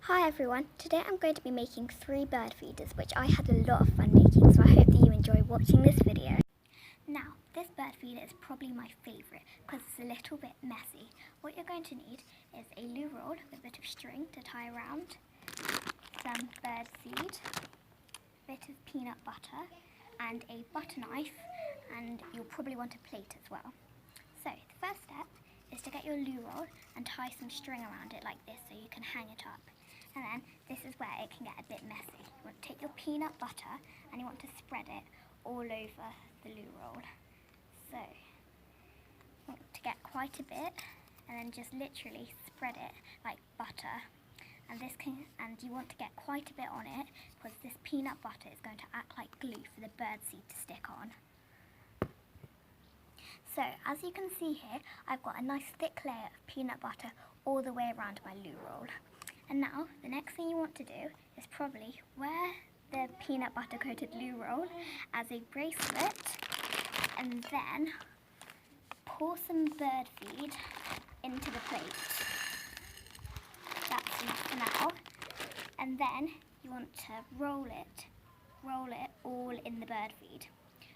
Hi everyone, today I'm going to be making 3 bird feeders which I had a lot of fun making, so I hope that you enjoy watching this video. Now, this bird feeder is probably my favourite because it's a little bit messy. What you're going to need is a loo roll with a bit of string to tie around, some bird seed, a bit of peanut butter and a butter knife, and you'll probably want a plate as well. So the first step is to get your loo roll and tie some string around it like this so you can hang it up. And then this is where it can get a bit messy. You want to take your peanut butter and you want to spread it all over the loo roll. So you want to get quite a bit and then just literally spread it like butter. And you want to get quite a bit on it because this peanut butter is going to act like glue for the bird seed to stick on. So as you can see here, I've got a nice thick layer of peanut butter all the way around my loo roll. And now the next thing you want to do is probably wear the peanut butter coated loo roll as a bracelet and then pour some bird feed into the plate. That's enough for now. And then you want to roll it all in the bird feed.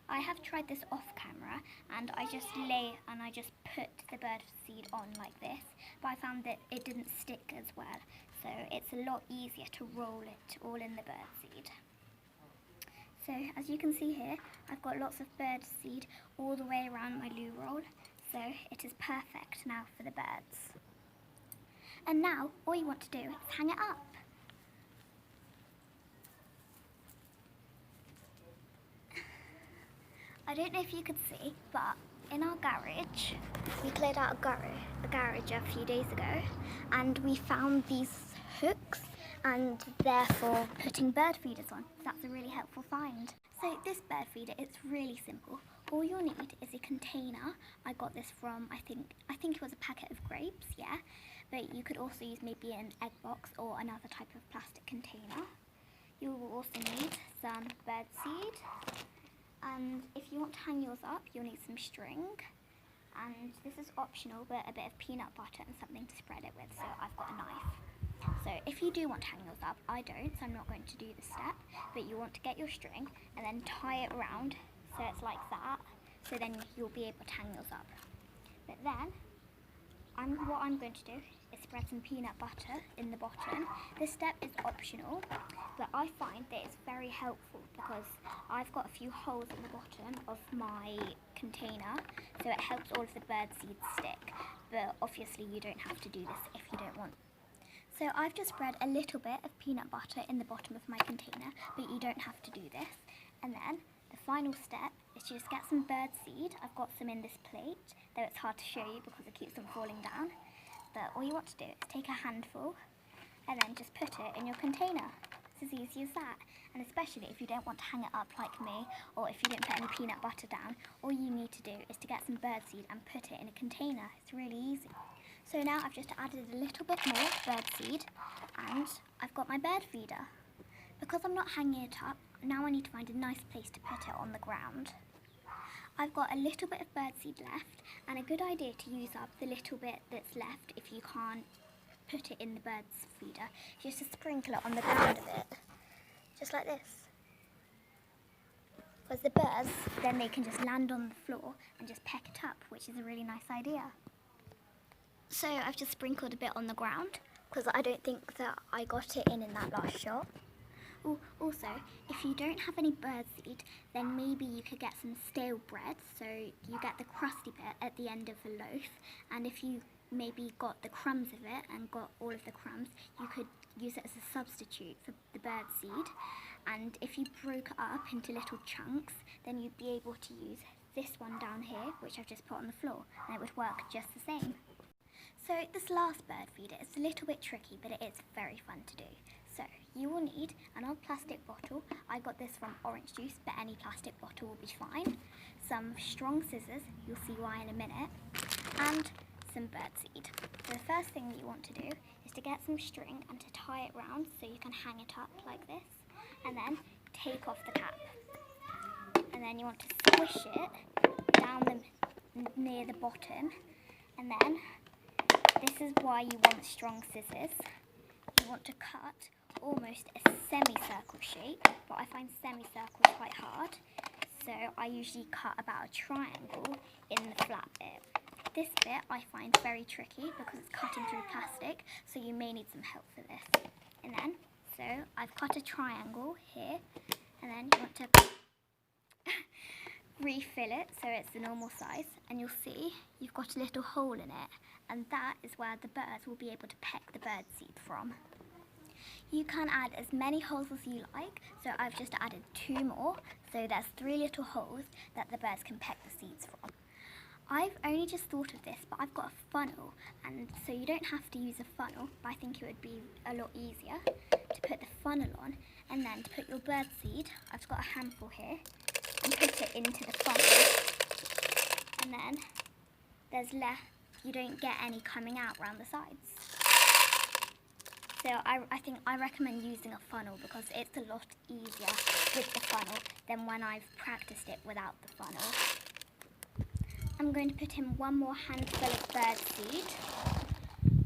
I have tried this off camera and I just put the bird seed on like this, but I found that it didn't stick as well, so it's a lot easier to roll it all in the bird seed. So as you can see here, I've got lots of bird seed all the way around my loo roll, so it is perfect now for the birds. And now all you want to do is hang it up. I don't know if you could see, but in our garage, we cleared out a garage a few days ago, and we found these hooks and therefore putting bird feeders on. That's a really helpful find. So this bird feeder, it's really simple. All you'll need is a container. I got this from, I think it was a packet of grapes, yeah. But you could also use maybe an egg box or another type of plastic container. You will also need some bird seed. And if you want to hang yours up, you'll need some string. And this is optional, but a bit of peanut butter and something to spread it with, so I've got a knife. So if you do want to hang yours up, I don't, so I'm not going to do this step, but you want to get your string and then tie it around so it's like that, so then you'll be able to hang yours up. But then, what I'm going to do is spread some peanut butter in the bottom. This step is optional, but I find that it's very helpful because I've got a few holes in the bottom of my container, so it helps all of the bird seeds stick. But obviously you don't have to do this if you don't want. So I've just spread a little bit of peanut butter in the bottom of my container, but you don't have to do this. And then the final step is to just get some bird seed. I've got some in this plate, though it's hard to show you because it keeps them falling down. But all you want to do is take a handful and then just put it in your container. It's as easy as that. And especially if you don't want to hang it up like me, or if you didn't put any peanut butter down, all you need to do is to get some bird seed and put it in a container. It's really easy. So now I've just added a little bit more bird seed and I've got my bird feeder. Because I'm not hanging it up, now I need to find a nice place to put it on the ground. I've got a little bit of bird seed left, and a good idea to use up the little bit that's left if you can't put it in the bird's feeder is just to sprinkle it on the ground a bit, just like this. Because the birds, then they can just land on the floor and just peck it up, which is a really nice idea. So I've just sprinkled a bit on the ground because I don't think that I got it in that last shot. Also, if you don't have any bird seed, then maybe you could get some stale bread, so you get the crusty bit at the end of a loaf, and if you maybe got the crumbs of it and got all of the crumbs, you could use it as a substitute for the bird seed. And if you broke it up into little chunks, then you'd be able to use this one down here, which I've just put on the floor, and it would work just the same. So this last bird feeder is a little bit tricky, but it is very fun to do. So you will need an old plastic bottle. I got this from Orange Juice, but any plastic bottle will be fine. Some strong scissors, you'll see why in a minute, and some bird seed. So the first thing that you want to do is to get some string and to tie it round so you can hang it up like this, and then take off the cap. And then you want to squish it down near the bottom, and then this is why you want strong scissors. want to cut almost a semicircle shape, but I find semicircles quite hard. So I usually cut about a triangle in the flat bit. This bit I find very tricky because it's cutting through plastic, so you may need some help for this. And then, so I've cut a triangle here, and then you want to refill it so it's the normal size, and you'll see you've got a little hole in it, and that is where the birds will be able to peck the bird seed from. You can add as many holes as you like, so I've just added 2 more, so there's 3 little holes that the birds can peck the seeds from. I've only just thought of this, but I've got a funnel, and so you don't have to use a funnel, but I think it would be a lot easier to put the funnel on, and then to put your bird seed, I've got a handful here, and put it into the funnel, and then there's left, you don't get any coming out around the sides. So I recommend using a funnel because it's a lot easier with the funnel than when I've practiced it without the funnel. I'm going to put in 1 more handful of bird seed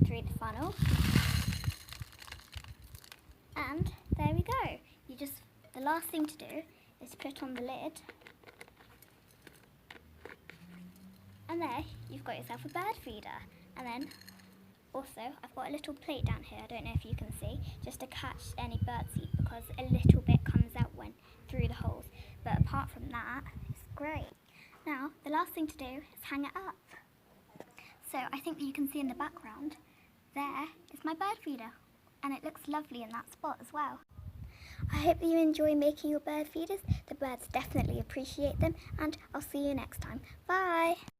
through the funnel. And there we go. The last thing to do is put on the lid. And there, you've got yourself a bird feeder. And then also, I've got a little plate down here, I don't know if you can see, just to catch any bird seed because a little bit comes out through the holes. But apart from that, it's great. Now, the last thing to do is hang it up. So I think that you can see in the background, there is my bird feeder. And it looks lovely in that spot as well. I hope that you enjoy making your bird feeders. The birds definitely appreciate them, and I'll see you next time. Bye!